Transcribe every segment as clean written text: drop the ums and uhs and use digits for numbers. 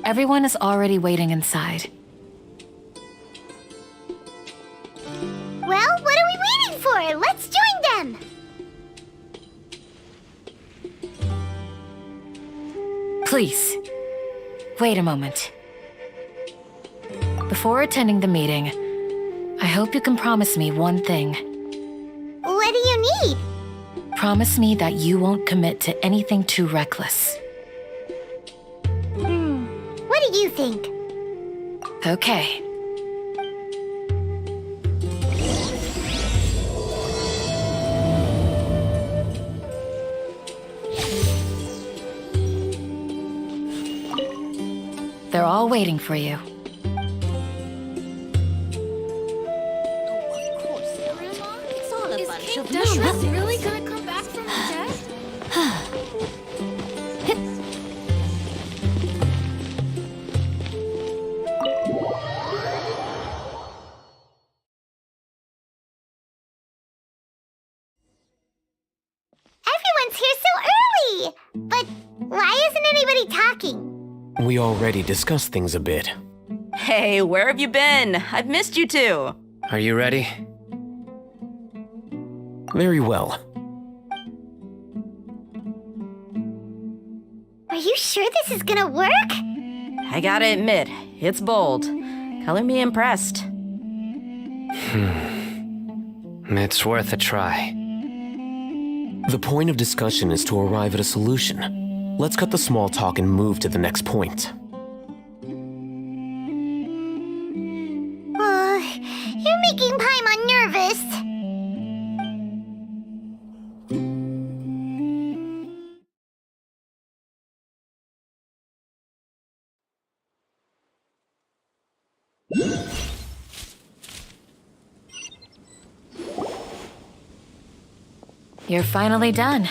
Everyone is already waiting inside. Well, what are we waiting for? Let's join them! Please, wait a moment. Before attending the meeting, I hope you can promise me one thing. What do you need? Promise me that you won't commit to anything too reckless. What do you think? Okay. They're all waiting for you. Is Dash really gonna come back from the dead? Everyone's here so early! But why isn't anybody talking? We already discussed things a bit. Hey, where have you been? I've missed you too. Are you ready? Very well. Are you sure this is gonna work? I gotta admit, it's bold. Color me impressed. It's worth a try. The point of discussion is to arrive at a solution. Let's cut the small talk and move to the next point. You're making Paimon nervous. You're finally done.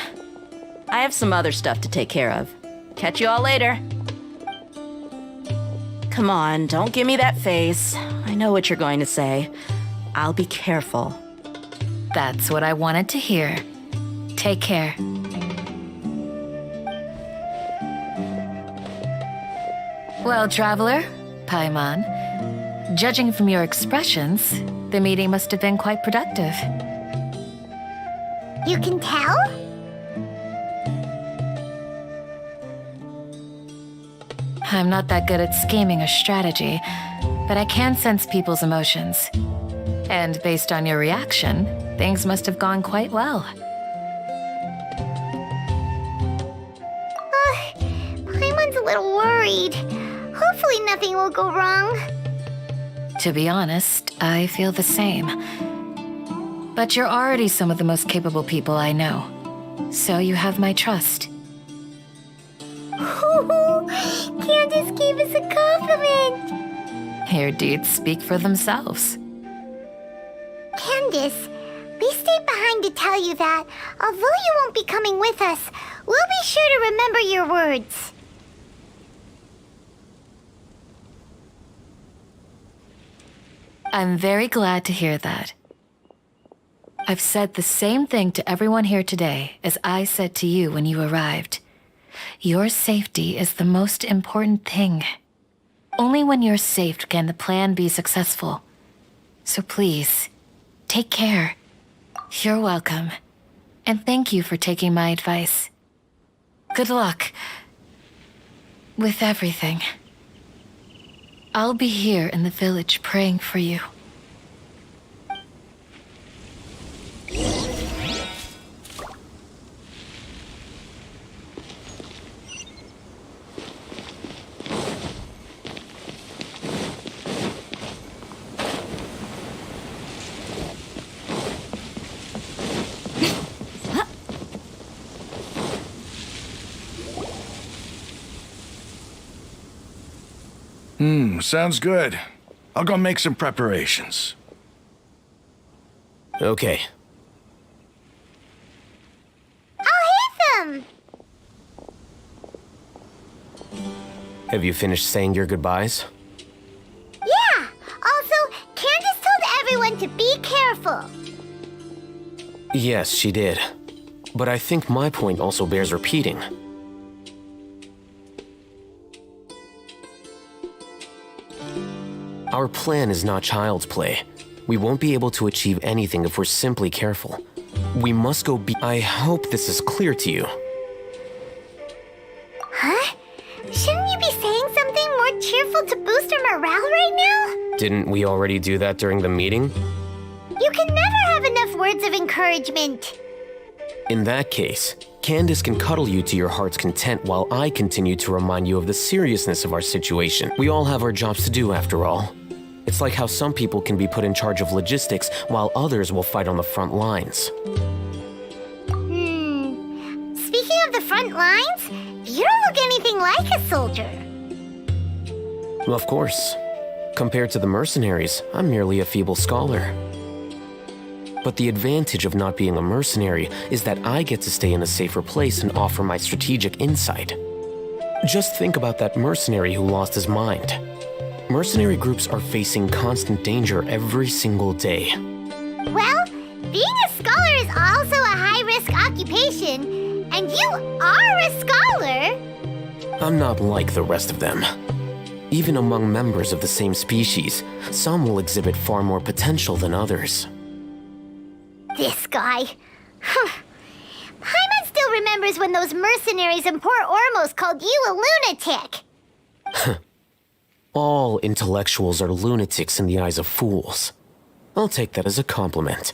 I have some other stuff to take care of. Catch you all later. Come on, don't give me that face. I know what you're going to say. I'll be careful. That's what I wanted to hear. Take care. Well, traveler, Paimon, judging from your expressions, the meeting must have been quite productive. You can tell? I'm not that good at scheming or strategy, but I can sense people's emotions. And based on your reaction, things must have gone quite well. Paimon's a little worried. Hopefully nothing will go wrong. To be honest, I feel the same. But you're already some of the most capable people I know, so you have my trust. Candace gave us a compliment! Your deeds speak for themselves. Candace, we stayed behind to tell you that, although you won't be coming with us, we'll be sure to remember your words. I'm very glad to hear that. I've said the same thing to everyone here today as I said to you when you arrived. your safety is the most important thing. Only when you're safe can the plan be successful. So please, take care. You're welcome. And thank you for taking my advice. Good luck with everything. I'll be here in the village praying for you. Sounds good. I'll go make some preparations. Okay. I'll hit them! Have you finished saying your goodbyes? Yeah! Also, Candace told everyone to be careful. Yes, she did. But I think my point also bears repeating. Our plan is not child's play. We won't be able to achieve anything if we're simply careful. We must go I hope this is clear to you. Huh? Shouldn't you be saying something more cheerful to boost our morale right now? Didn't we already do that during the meeting? You can never have enough words of encouragement. In that case, Candace can cuddle you to your heart's content while I continue to remind you of the seriousness of our situation. We all have our jobs to do after all. It's like how some people can be put in charge of logistics while others will fight on the front lines. Speaking of the front lines, you don't look anything like a soldier. Of course. Compared to the mercenaries, I'm merely a feeble scholar. But the advantage of not being a mercenary is that I get to stay in a safer place and offer my strategic insight. Just think about that mercenary who lost his mind. Mercenary groups are facing constant danger every single day. Well, being a scholar is also a high-risk occupation, and you are a scholar. I'm not like the rest of them. Even among members of the same species, some will exhibit far more potential than others. This guy. Paimon still remembers when those mercenaries in Port Ormos called you a lunatic. All intellectuals are lunatics in the eyes of fools. I'll take that as a compliment.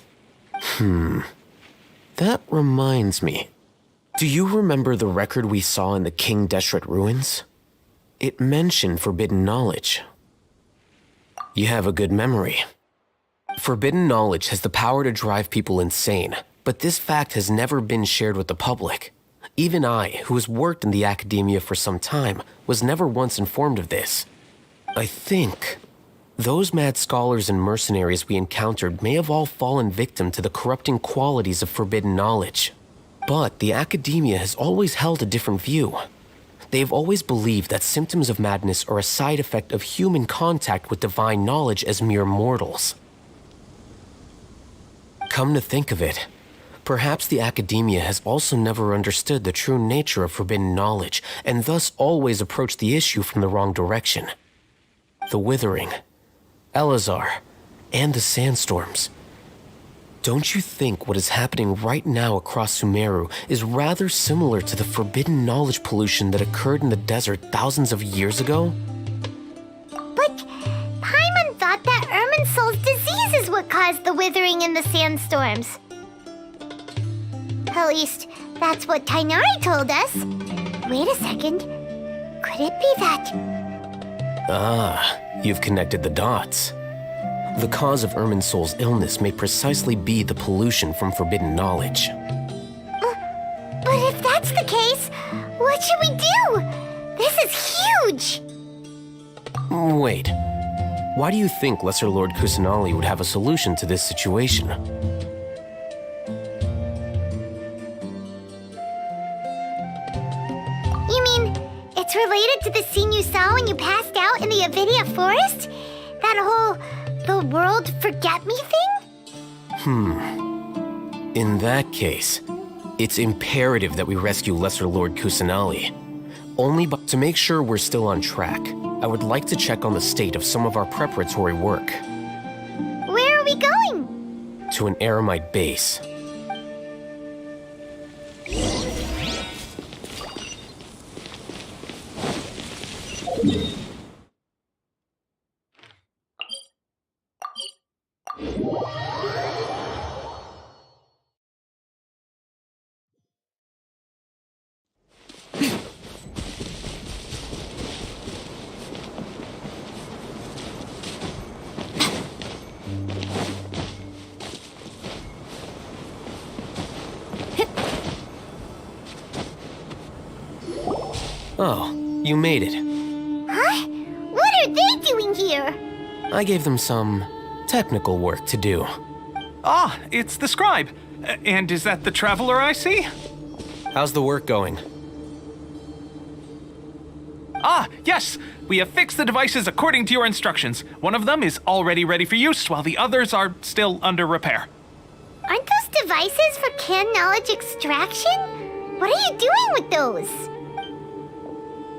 That reminds me. Do you remember the record we saw in the King Deshret ruins? It mentioned forbidden knowledge. You have a good memory. Forbidden knowledge has the power to drive people insane, but this fact has never been shared with the public. Even I, who has worked in the academia for some time, was never once informed of this. I think those mad scholars and mercenaries we encountered may have all fallen victim to the corrupting qualities of forbidden knowledge. But the academia has always held a different view. They've always believed that symptoms of madness are a side effect of human contact with divine knowledge as mere mortals. Come to think of it, perhaps the academia has also never understood the true nature of forbidden knowledge, and thus always approached the issue from the wrong direction. The Withering, Elazar, and the sandstorms. Don't you think what is happening right now across Sumeru is rather similar to the forbidden knowledge pollution that occurred in the desert thousands of years ago? But Paimon thought that Irminsul's disease is what caused the withering and the sandstorms. At least, that's what Tainari told us. Wait a second. Could it be that... Ah, you've connected the dots. The cause of Irminsul's illness may precisely be the pollution from forbidden knowledge. But if that's the case, what should we do? This is huge! Wait, why do you think Lesser Lord Kusanali would have a solution to this situation? You mean, it's related to the scene you saw when you passed out in the Avidia forest? That whole, the world forget me thing? In that case, it's imperative that we rescue Lesser Lord Kusanali. To make sure we're still on track, I would like to check on the state of some of our preparatory work. Where are we going? To an Eremite base. Oh, you made it. Huh? What are they doing here? I gave them some technical work to do. Ah, it's the scribe. And is that the traveler I see? How's the work going? Ah, yes! We have fixed the devices according to your instructions. One of them is already ready for use, while the others are still under repair. Aren't those devices for can knowledge extraction? What are you doing with those?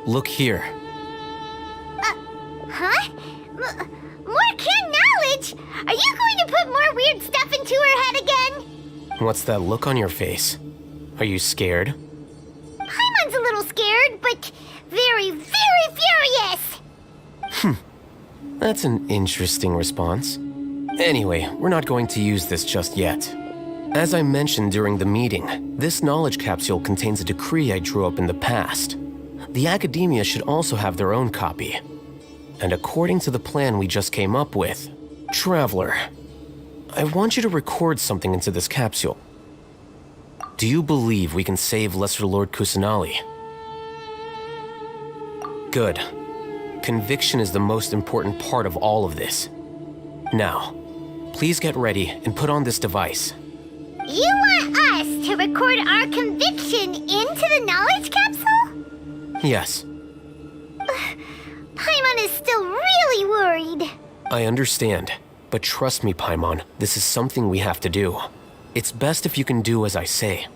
Look here. Huh? More can knowledge? Are you going to put more weird stuff into her head again? What's that look on your face? Are you scared? Paimon's a little scared, but very, very furious. That's an interesting response. Anyway, we're not going to use this just yet. As I mentioned during the meeting, this knowledge capsule contains a decree I drew up in the past. The academia should also have their own copy. And according to the plan we just came up with, Traveler, I want you to record something into this capsule. Do you believe we can save Lesser Lord Kusanali? Good. Conviction is the most important part of all of this. Now, please get ready and put on this device. You want us to record our conviction into the knowledge capsule? Yes, Paimon is still really worried. I understand. But trust me, Paimon, this is something we have to do. It's best if you can do as I say.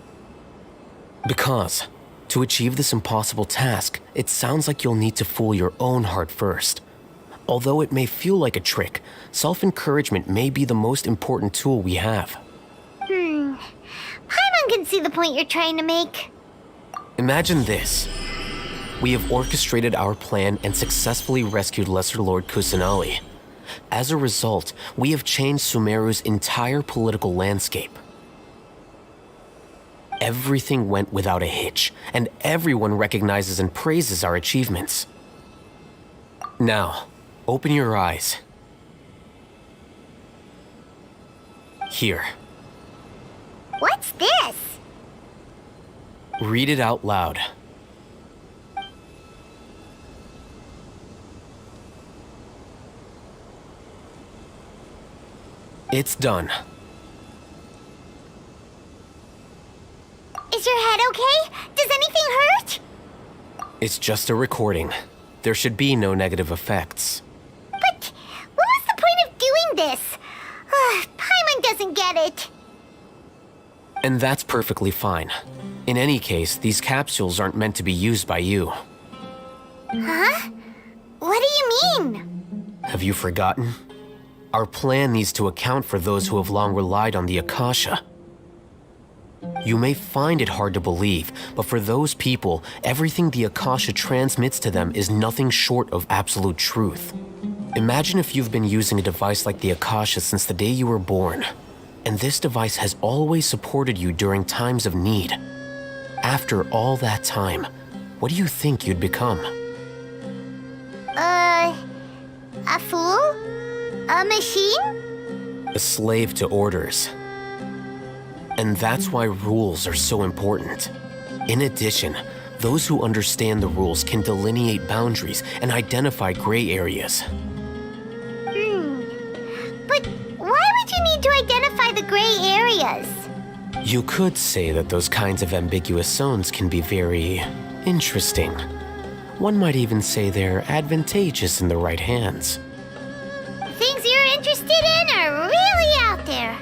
Because, to achieve this impossible task, it sounds like you'll need to fool your own heart first. Although it may feel like a trick, self-encouragement may be the most important tool we have. Paimon can see the point you're trying to make. Imagine this. We have orchestrated our plan and successfully rescued Lesser Lord Kusanali. As a result, we have changed Sumeru's entire political landscape. Everything went without a hitch, and everyone recognizes and praises our achievements. Now, open your eyes. Here. What's this? Read it out loud. It's done. Is your head okay? Does anything hurt? It's just a recording. There should be no negative effects. But what was the point of doing this? Paimon doesn't get it. And that's perfectly fine. In any case, these capsules aren't meant to be used by you. Huh? What do you mean? Have you forgotten? Our plan needs to account for those who have long relied on the Akasha. You may find it hard to believe, but for those people, everything the Akasha transmits to them is nothing short of absolute truth. Imagine if you've been using a device like the Akasha since the day you were born, and this device has always supported you during times of need. After all that time, what do you think you'd become? A fool? A machine? A slave to orders. And that's why rules are so important. In addition, those who understand the rules can delineate boundaries and identify gray areas. But why would you need to identify the gray areas? You could say that those kinds of ambiguous zones can be very interesting. One might even say they're advantageous in the right hands. Things you're interested in are really out there.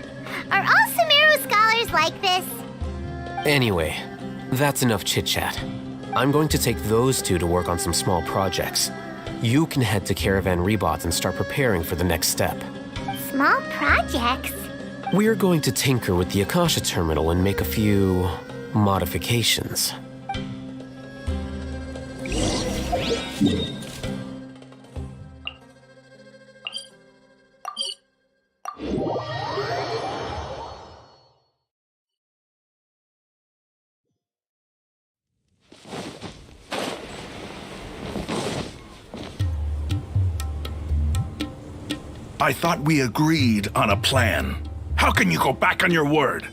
Are all Sumeru scholars like this? Anyway, that's enough chit-chat. I'm going to take those two to work on some small projects. You can head to Caravan Rebot and start preparing for the next step. Small projects? We're going to tinker with the Akasha terminal and make a few modifications. I thought we agreed on a plan. How can you go back on your word?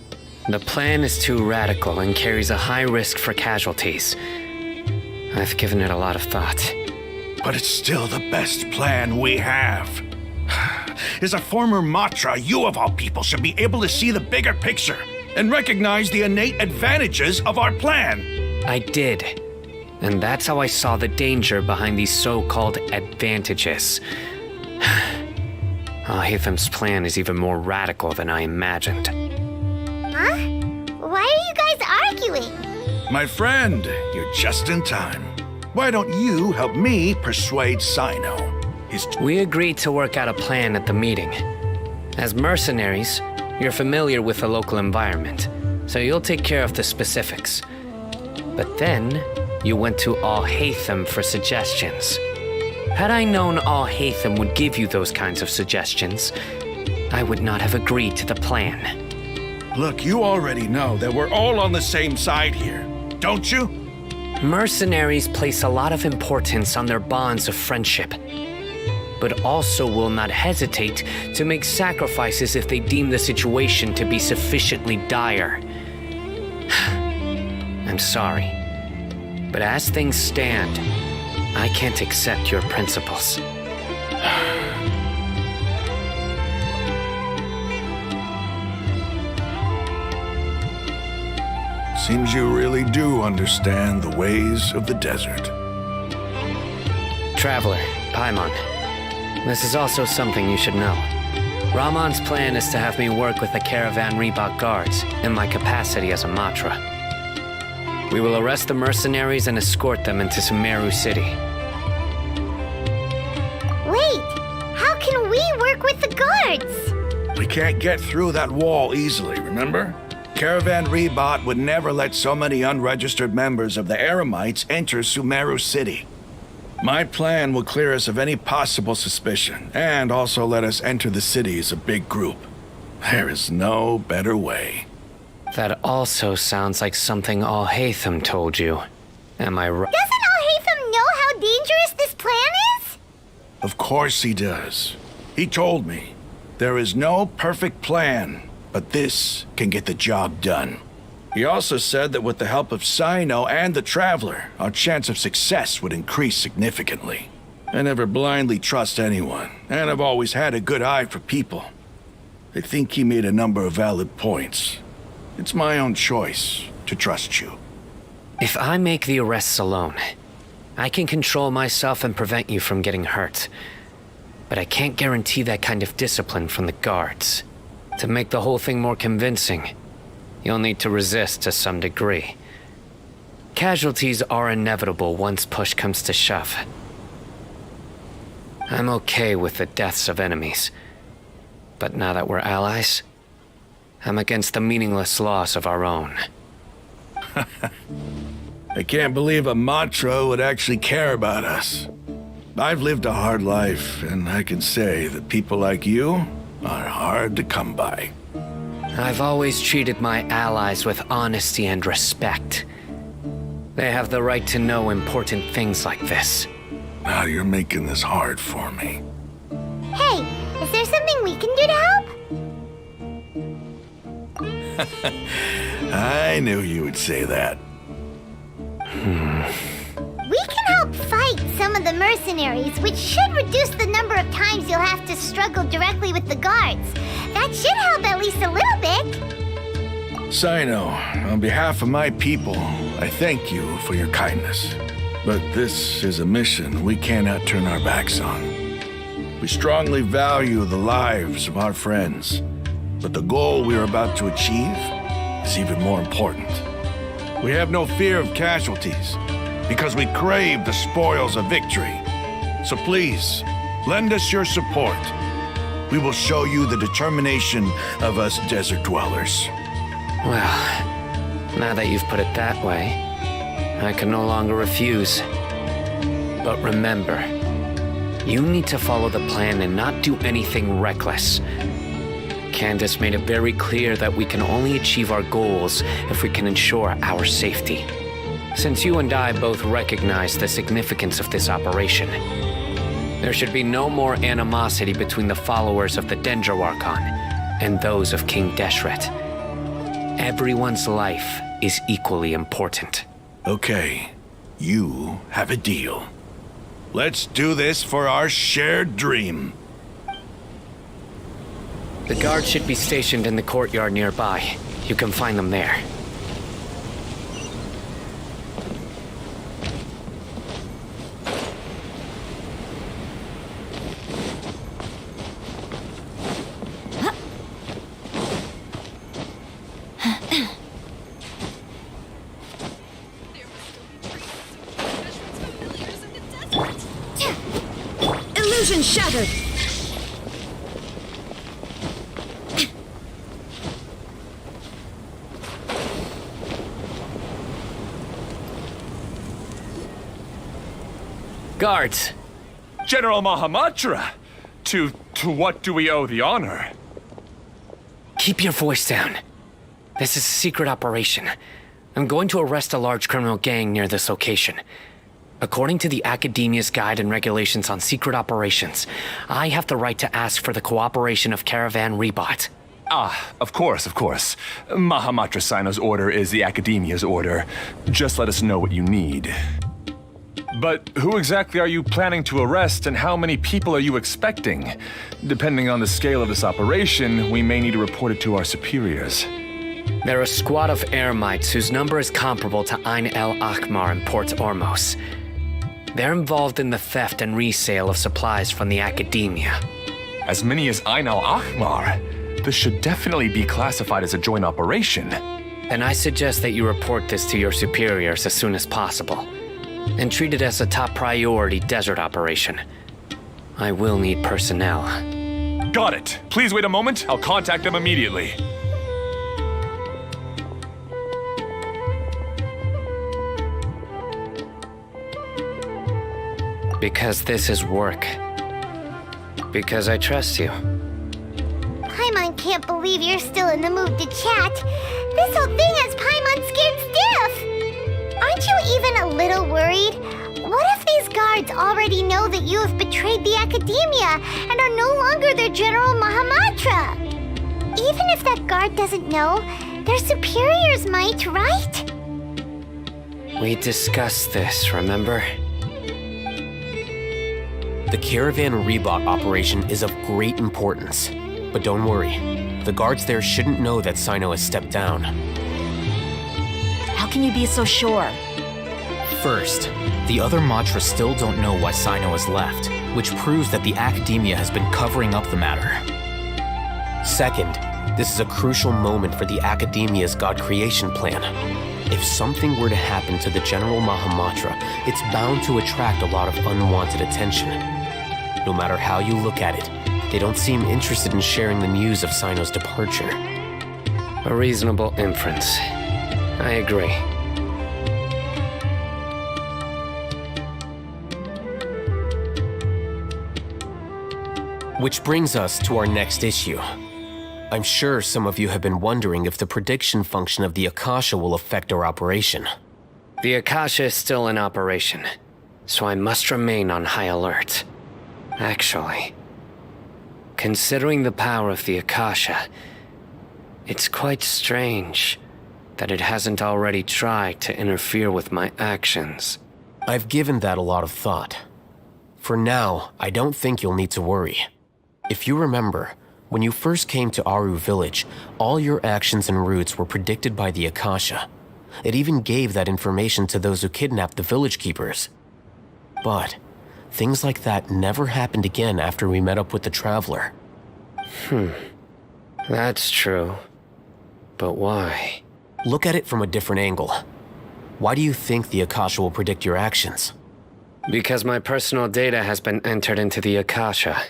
The plan is too radical and carries a high risk for casualties. I've given it a lot of thought. But it's still the best plan we have. As a former Matra, you of all people should be able to see the bigger picture and recognize the innate advantages of our plan. I did. And that's how I saw the danger behind these so-called advantages. Al-Haytham's plan is even more radical than I imagined. Huh? Why are you guys arguing? My friend, you're just in time. Why don't you help me persuade Sino? We agreed to work out a plan at the meeting. As mercenaries, you're familiar with the local environment, so you'll take care of the specifics. But then, you went to Al-Haytham for suggestions. Had I known Al-Haytham would give you those kinds of suggestions, I would not have agreed to the plan. Look, you already know that we're all on the same side here, don't you? Mercenaries place a lot of importance on their bonds of friendship, but also will not hesitate to make sacrifices if they deem the situation to be sufficiently dire. I'm sorry, but as things stand, I can't accept your principles. Seems you really do understand the ways of the desert. Traveler, Paimon, this is also something you should know. Ramon's plan is to have me work with the Caravan Rebot guards in my capacity as a Matra. We will arrest the mercenaries and escort them into Sumeru City. Wait, how can we work with the guards? We can't get through that wall easily, remember? Caravan Rebot would never let so many unregistered members of the Eremites enter Sumeru City. My plan will clear us of any possible suspicion, and also let us enter the city as a big group. There is no better way. That also sounds like something Al-Haytham told you. Am I right? Doesn't Al-Haytham know how dangerous this plan is? Of course he does. He told me, there is no perfect plan, but this can get the job done. He also said that with the help of Sino and the Traveler, our chance of success would increase significantly. I never blindly trust anyone, and I've always had a good eye for people. I think he made a number of valid points. It's my own choice to trust you. If I make the arrests alone, I can control myself and prevent you from getting hurt. But I can't guarantee that kind of discipline from the guards. To make the whole thing more convincing, you'll need to resist to some degree. Casualties are inevitable once push comes to shove. I'm okay with the deaths of enemies. But now that we're allies, I'm against the meaningless loss of our own. I can't believe a Matra would actually care about us. I've lived a hard life, and I can say that people like you are hard to come by. I've always treated my allies with honesty and respect. They have the right to know important things like this. Now you're making this hard for me. Hey, is there something we can do to help? I knew you would say that. We can help fight some of the mercenaries, which should reduce the number of times you'll have to struggle directly with the guards. That should help at least a little bit. Sino, on behalf of my people, I thank you for your kindness. But this is a mission we cannot turn our backs on. We strongly value the lives of our friends, but the goal we are about to achieve is even more important. We have no fear of casualties, because we crave the spoils of victory. So please, lend us your support. We will show you the determination of us desert dwellers. Well, now that you've put it that way, I can no longer refuse. But remember, you need to follow the plan and not do anything reckless. Candace made it very clear that we can only achieve our goals if we can ensure our safety. Since you and I both recognize the significance of this operation, there should be no more animosity between the followers of the Dendro Archon and those of King Deshret. Everyone's life is equally important. Okay, you have a deal. Let's do this for our shared dream. The guards should be stationed in the courtyard nearby. You can find them there. Illusion shattered! Guards! General Mahamatra! To what do we owe the honor? Keep your voice down. This is a secret operation. I'm going to arrest a large criminal gang near this location. According to the Academia's Guide and Regulations on Secret Operations, I have the right to ask for the cooperation of Caravan Rebot. Ah, of course. Mahamatra Sino's order is the Academia's order. Just let us know what you need. But who exactly are you planning to arrest, and how many people are you expecting? Depending on the scale of this operation, we may need to report it to our superiors. They're a squad of Eremites whose number is comparable to Ain El Akmar in Port Ormos. They're involved in the theft and resale of supplies from the Academia. As many as Ain al Akmar? This should definitely be classified as a joint operation. Then I suggest that you report this to your superiors as soon as possible, and treat it as a top priority desert operation. I will need personnel. Got it. Please wait a moment. I'll contact them immediately. Because this is work. Because I trust you. Paimon can't believe you're still in the mood to chat. This whole thing has Paimon scared stiff. Aren't you even a little worried? What if these guards already know that you have betrayed the Academia and are no longer their General Mahamatra? Even if that guard doesn't know, their superiors might, right? We discussed this, remember? The Caravan Rebot operation is of great importance. But don't worry, the guards there shouldn't know that Sino has stepped down. How can you be so sure? First, the other Matras still don't know why Sino has left, which proves that the Academia has been covering up the matter. Second, this is a crucial moment for the Academia's God creation plan. If something were to happen to the General Mahamatra, it's bound to attract a lot of unwanted attention. No matter how you look at it, they don't seem interested in sharing the news of Sino's departure. A reasonable inference. I agree. Which brings us to our next issue. I'm sure some of you have been wondering if the prediction function of the Akasha will affect our operation. The Akasha is still in operation, so I must remain on high alert. Actually, considering the power of the Akasha, it's quite strange that it hasn't already tried to interfere with my actions. I've given that a lot of thought. For now, I don't think you'll need to worry. If you remember, when you first came to Aru Village, all your actions and routes were predicted by the Akasha. It even gave that information to those who kidnapped the village keepers. But things like that never happened again after we met up with the Traveler. That's true. But why? Look at it from a different angle. why do you think the Akasha will predict your actions? Because my personal data has been entered into the Akasha.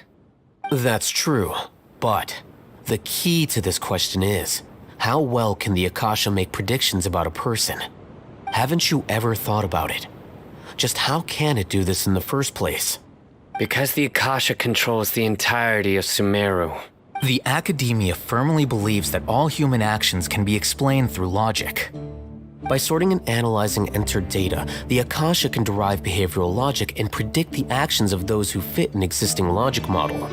That's true, but the key to this question is, how well can the Akasha make predictions about a person? Haven't you ever thought about it? Just how can it do this in the first place? Because the Akasha controls the entirety of Sumeru. The Academia firmly believes that all human actions can be explained through logic. By sorting and analyzing entered data, the Akasha can derive behavioral logic and predict the actions of those who fit an existing logic model.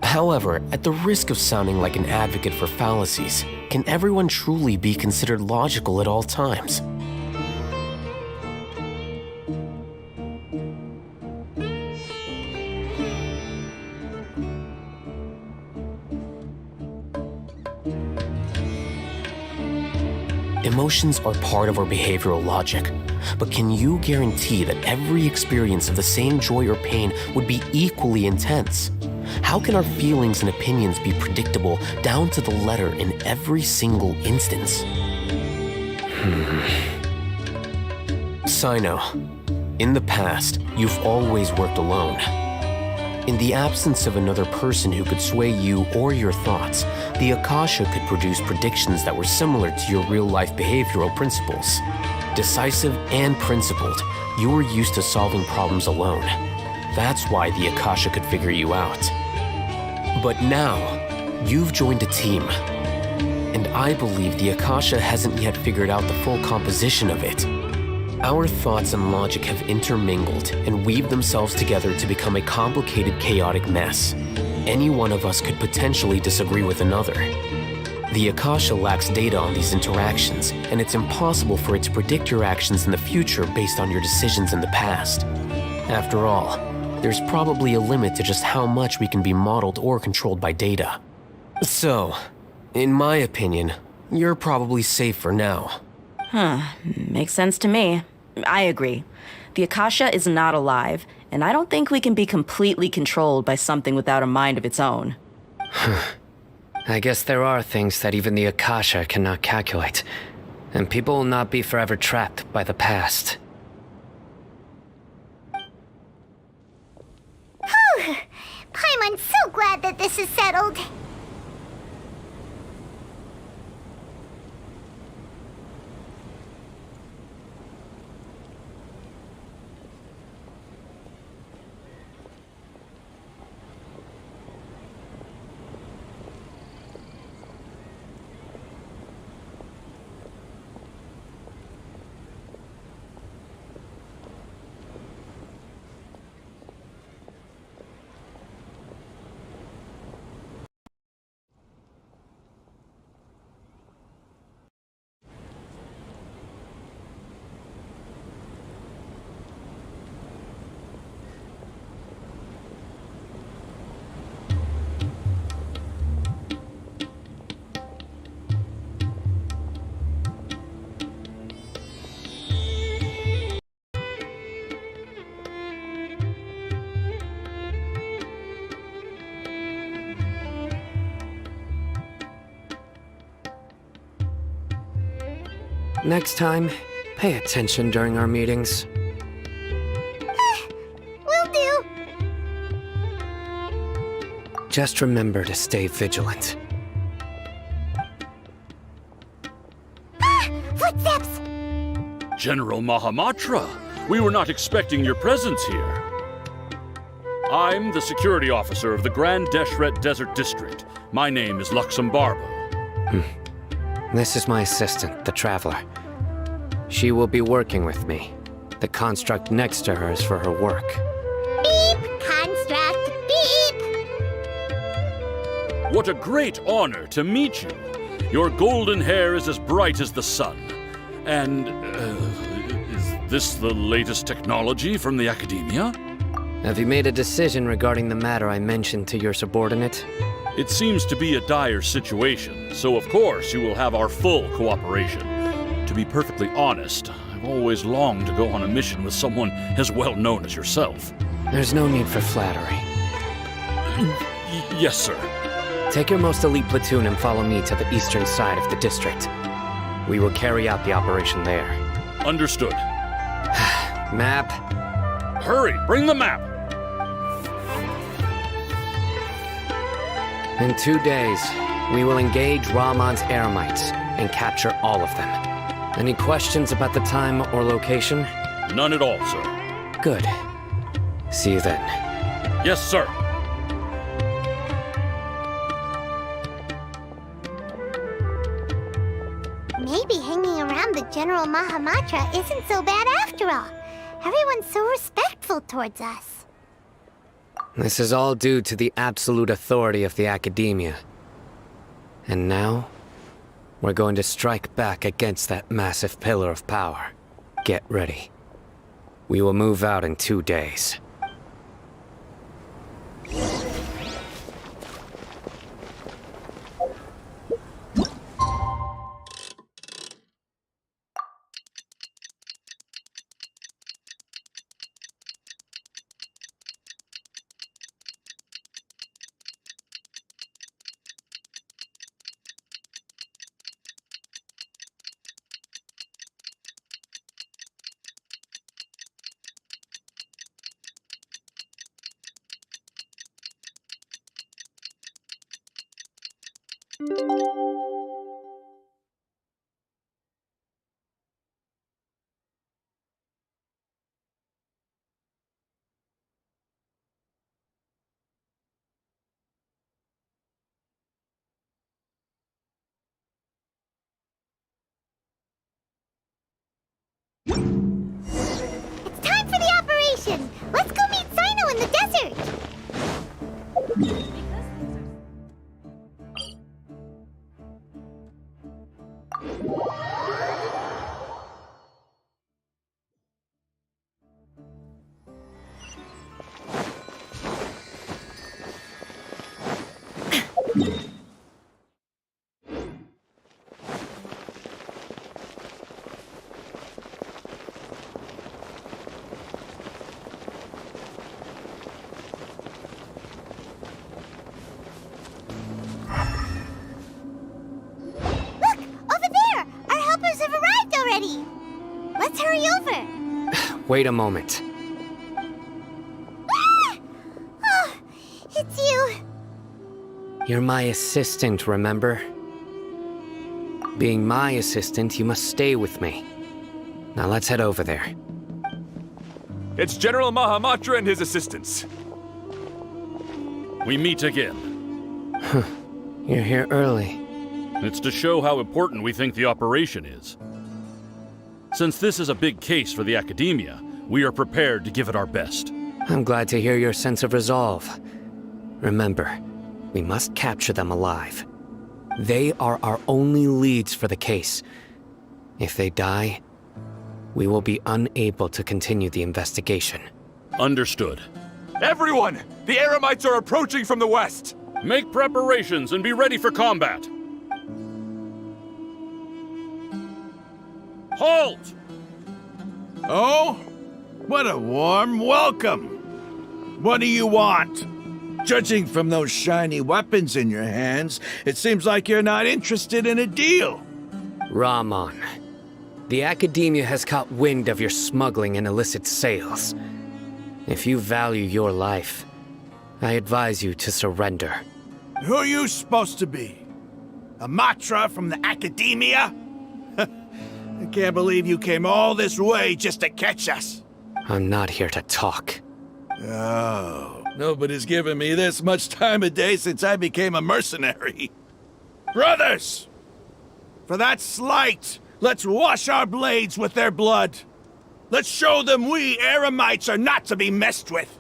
However, at the risk of sounding like an advocate for fallacies, can everyone truly be considered logical at all times? Emotions are part of our behavioral logic, but can you guarantee that every experience of the same joy or pain would be equally intense? How can our feelings and opinions be predictable down to the letter in every single instance? Sino, in the past, you've always worked alone. In the absence of another person who could sway you or your thoughts, the Akasha could produce predictions that were similar to your real-life behavioral principles. Decisive and principled, you were used to solving problems alone. That's why the Akasha could figure you out. But now, you've joined a team. And I believe the Akasha hasn't yet figured out the full composition of it. Our thoughts and logic have intermingled and weaved themselves together to become a complicated, chaotic mess. Any one of us could potentially disagree with another. The Akasha lacks data on these interactions, and it's impossible for it to predict your actions in the future based on your decisions in the past. After all, there's probably a limit to just how much we can be modeled or controlled by data. So, in my opinion, you're probably safe for now. Makes sense to me. I agree. The Akasha is not alive, and I don't think we can be completely controlled by something without a mind of its own. I guess there are things that even the Akasha cannot calculate, and people will not be forever trapped by the past. Paimon's so glad that this is settled. Next time, pay attention during our meetings. Will do. Just remember to stay vigilant. Footsteps! General Mahamatra, we were not expecting your presence here. I'm the security officer of the Grand Deshret Desert District. My name is Luxembarbo. This is my assistant, the Traveler. She will be working with me. The construct next to her is for her work. Beep! Construct, beep! What a great honor to meet you. Your golden hair is as bright as the sun. And, is this the latest technology from the Academia? Have you made a decision regarding the matter I mentioned to your subordinate? It seems to be a dire situation, so of course you will have our full cooperation. To be perfectly honest, I've always longed to go on a mission with someone as well known as yourself. There's no need for flattery. Yes, sir. Take your most elite platoon and follow me to the eastern side of the district. We will carry out the operation there. Understood. Map. Hurry, bring the map! In 2 days, we will engage Rahman's Eremites and capture all of them. Any questions about the time or location? None at all, sir. Good. See you then. Yes, sir. Maybe hanging around the General Mahamatra isn't so bad after all. Everyone's so respectful towards us. This is all due to the absolute authority of the Academia. And now, we're going to strike back against that massive pillar of power. Get ready. We will move out in 2 days. It's time for the operation! Let's go meet Sino in the desert! Let's hurry over! Wait a moment. Ah! Oh, it's you. You're my assistant, remember? Being my assistant, you must stay with me. Now let's head over there. It's General Mahamatra and his assistants. We meet again. You're here early. It's to show how important we think the operation is. Since this is a big case for the Academia, we are prepared to give it our best. I'm glad to hear your sense of resolve. Remember, we must capture them alive. They are our only leads for the case. If they die, we will be unable to continue the investigation. Understood. Everyone! The Eremites are approaching from the west! Make preparations and be ready for combat. Halt! Oh? What a warm welcome! What do you want? Judging from those shiny weapons in your hands, it seems like you're not interested in a deal. Rahman, the Academia has caught wind of your smuggling and illicit sales. If you value your life, I advise you to surrender. Who are you supposed to be? A Matra from the Academia? I can't believe you came all this way just to catch us. I'm not here to talk. Oh, nobody's given me this much time of day since I became a mercenary. Brothers! For that slight, let's wash our blades with their blood. Let's show them we Eremites are not to be messed with.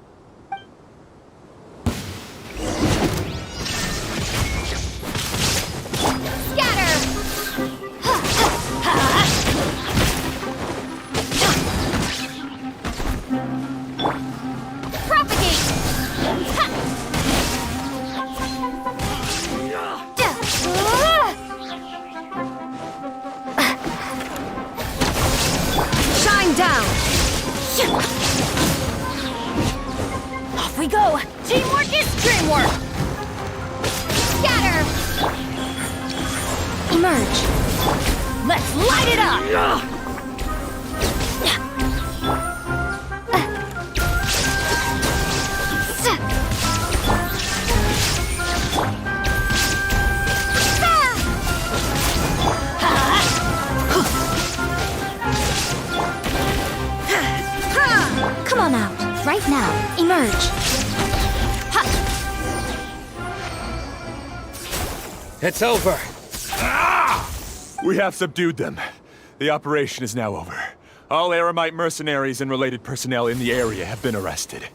Off we go! Teamwork is dreamwork! Scatter! Emerge! Let's Come on out. Right now. Emerge. It's over. We have subdued them. The operation is now over. All Aramite mercenaries and related personnel in the area have been arrested.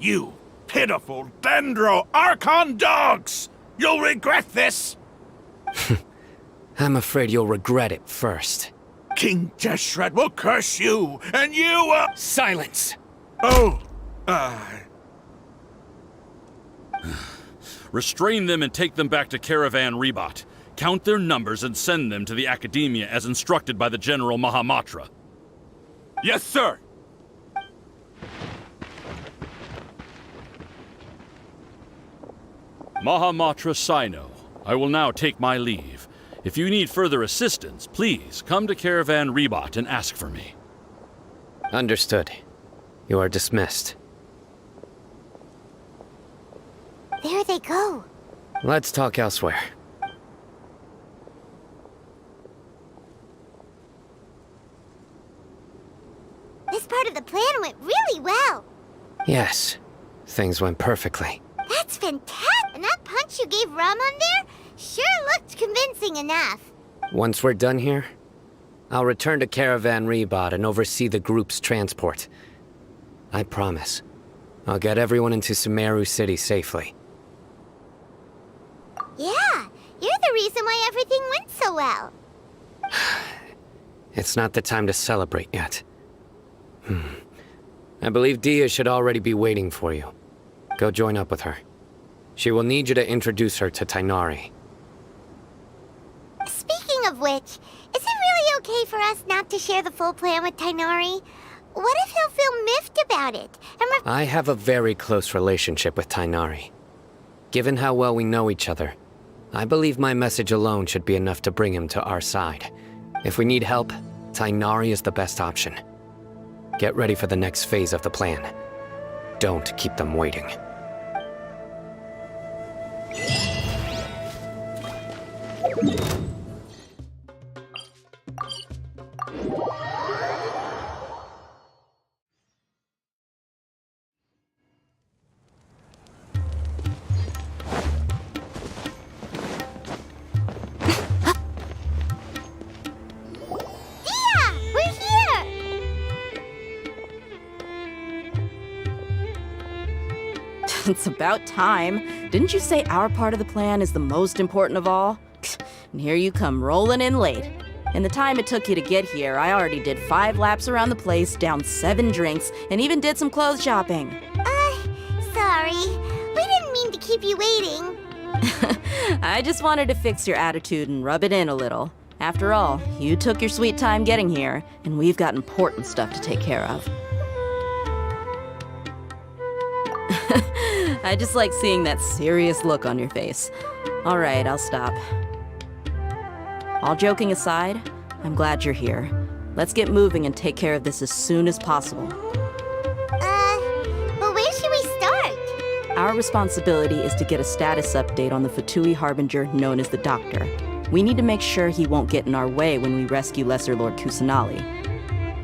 You pitiful Dendro Archon dogs! You'll regret this! I'm afraid you'll regret it first. King Deshret will curse you, and you, Silence! Oh! Restrain them and take them back to Caravan Rebot. Count their numbers and send them to the Academia as instructed by the General Mahamatra. Yes, sir! Mahamatra Sino, I will now take my leave. If you need further assistance, please come to Caravan Rebot and ask for me. Understood. You are dismissed. There they go. Let's talk elsewhere. This part of the plan went really well. Yes, things went perfectly. That's fantastic. And that punch you gave Rum on there sure looked convincing enough. Once we're done here, I'll return to Caravan Rebot and oversee the group's transport. I promise. I'll get everyone into Sumeru City safely. Yeah, you're the reason why everything went so well. It's not the time to celebrate yet. I believe Dia should already be waiting for you. Go join up with her. She will need you to introduce her to Tainari. Speaking of which, is it really okay for us not to share the full plan with Tainari? What if he'll feel miffed about it? I have a very close relationship with Tainari. Given how well we know each other, I believe my message alone should be enough to bring him to our side. If we need help, Tainari is the best option. Get ready for the next phase of the plan. Don't keep them waiting. It's about time. Didn't you say our part of the plan is the most important of all? And here you come rolling in late. In the time it took you to get here, I already did 5 laps around the place, downed 7 drinks, and even did some clothes shopping. Sorry. We didn't mean to keep you waiting. I just wanted to fix your attitude and rub it in a little. After all, you took your sweet time getting here, and we've got important stuff to take care of. I just like seeing that serious look on your face. All right, I'll stop. All joking aside, I'm glad you're here. Let's get moving and take care of this as soon as possible. But where should we start? Our responsibility is to get a status update on the Fatui Harbinger known as the Doctor. We need to make sure he won't get in our way when we rescue Lesser Lord Kusanali.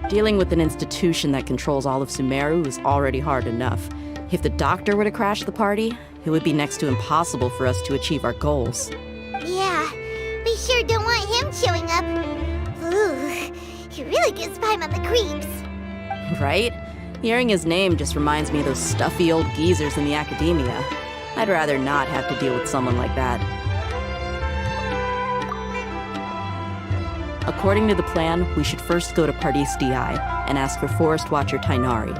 Dealing with an institution that controls all of Sumeru is already hard enough. If the Doctor were to crash the party, it would be next to impossible for us to achieve our goals. Yeah, we sure don't want him showing up. Ooh, he really gives Paimon the creeps. Right? Hearing his name just reminds me of those stuffy old geezers in the Academia. I'd rather not have to deal with someone like that. According to the plan, we should first go to Pardis Di and ask for Forest Watcher Tainari.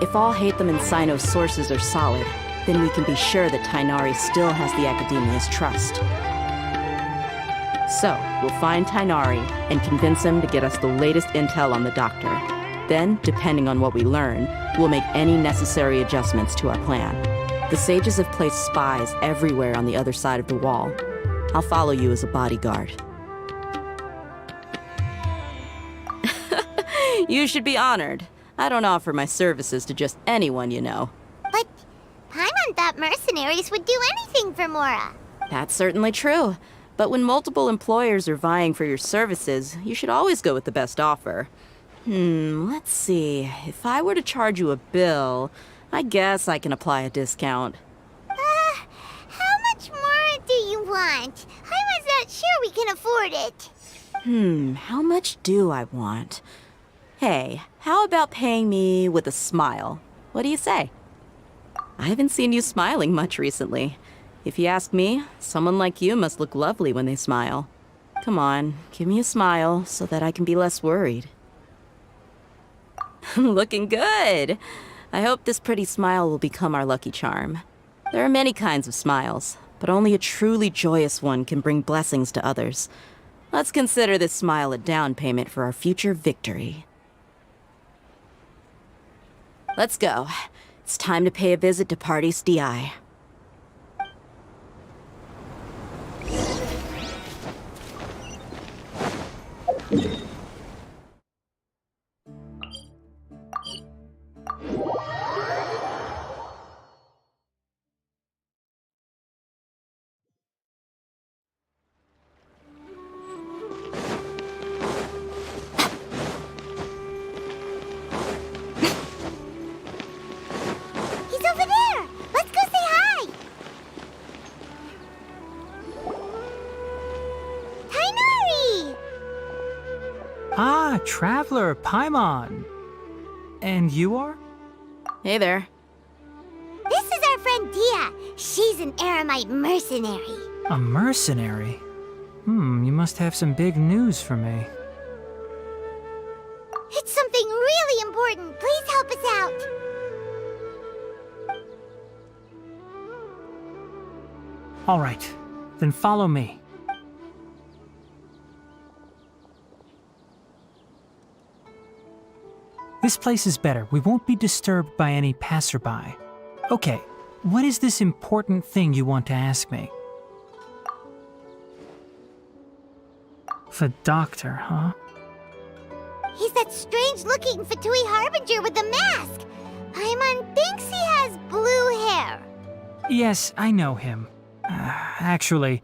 If all Hatham and Sino's sources are solid, then we can be sure that Tainari still has the Academia's trust. So, we'll find Tainari and convince him to get us the latest intel on the Doctor. Then, depending on what we learn, we'll make any necessary adjustments to our plan. The sages have placed spies everywhere on the other side of the wall. I'll follow you as a bodyguard. You should be honored. I don't offer my services to just anyone, you know. But Paimon thought mercenaries would do anything for Mora. That's certainly true. But when multiple employers are vying for your services, you should always go with the best offer. Let's see. If I were to charge you a bill, I guess I can apply a discount. How much more do you want? Paimon's not sure we can afford it. How much do I want? Hey, how about paying me with a smile? What do you say? I haven't seen you smiling much recently. If you ask me, someone like you must look lovely when they smile. Come on, give me a smile so that I can be less worried. Looking good! I hope this pretty smile will become our lucky charm. There are many kinds of smiles, but only a truly joyous one can bring blessings to others. Let's consider this smile a down payment for our future victory. Let's go. It's time to pay a visit to Pardis DI. Ah, Traveler, Paimon. And you are? Hey there. This is our friend Dia. She's an Aramite mercenary. A mercenary? You must have some big news for me. It's something really important. Please help us out. All right, then follow me. This place is better. We won't be disturbed by any passerby. Okay, what is this important thing you want to ask me? The doctor, huh? He's that strange-looking Fatui Harbinger with the mask. Paimon thinks he has blue hair. Yes, I know him. Actually,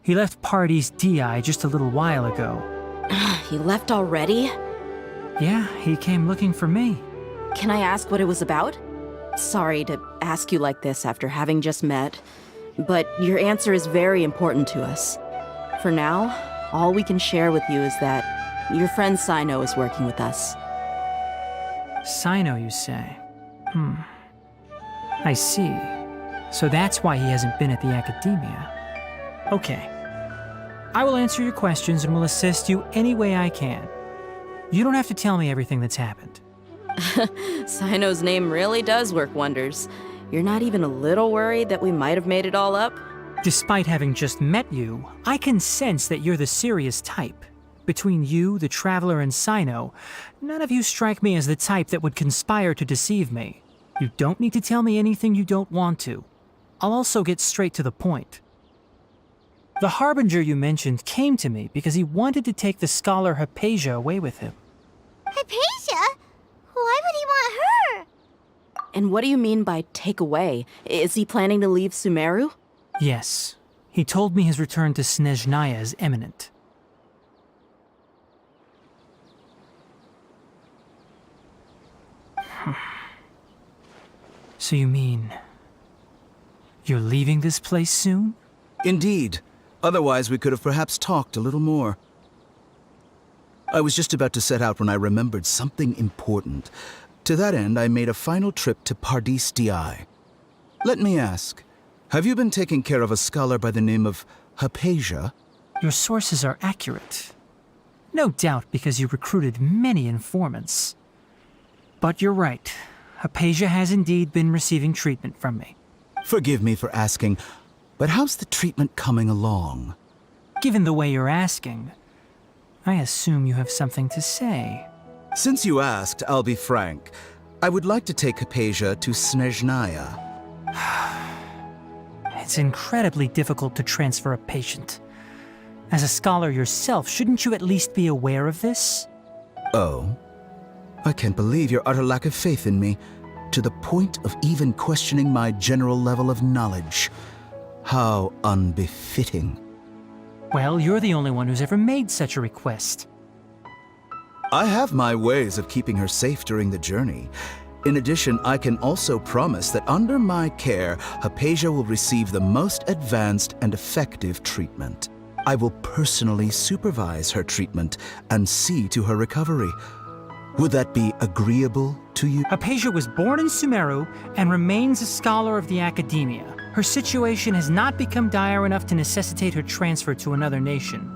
he left Pardis DI just a little while ago. He left already? Yeah, he came looking for me. Can I ask what it was about? Sorry to ask you like this after having just met, but your answer is very important to us. For now, all we can share with you is that your friend Sino is working with us. Sino, you say? I see. So that's why he hasn't been at the Academia. Okay. I will answer your questions and will assist you any way I can. You don't have to tell me everything that's happened. Sino's name really does work wonders. You're not even a little worried that we might have made it all up? Despite having just met you, I can sense that you're the serious type. Between you, the Traveler, and Sino, none of you strike me as the type that would conspire to deceive me. You don't need to tell me anything you don't want to. I'll also get straight to the point. The Harbinger you mentioned came to me because he wanted to take the scholar Hypatia away with him. Hypatia? Why would he want her? And what do you mean by take away? Is he planning to leave Sumeru? Yes. He told me his return to Snezhnaya is imminent. So you mean... you're leaving this place soon? Indeed. Otherwise, we could have perhaps talked a little more. I was just about to set out when I remembered something important. To that end, I made a final trip to Pardis DI. Let me ask, have you been taking care of a scholar by the name of Hypatia? Your sources are accurate. No doubt because you recruited many informants. But you're right. Hypatia has indeed been receiving treatment from me. Forgive me for asking, but how's the treatment coming along? Given the way you're asking, I assume you have something to say. Since you asked, I'll be frank. I would like to take Hypatia to Snezhnaya. It's incredibly difficult to transfer a patient. As a scholar yourself, shouldn't you at least be aware of this? Oh? I can't believe your utter lack of faith in me, to the point of even questioning my general level of knowledge. How unbefitting. Well, you're the only one who's ever made such a request. I have my ways of keeping her safe during the journey. In addition, I can also promise that under my care, Hypatia will receive the most advanced and effective treatment. I will personally supervise her treatment and see to her recovery. Would that be agreeable to you? Hypatia was born in Sumeru and remains a scholar of the Academia. Her situation has not become dire enough to necessitate her transfer to another nation.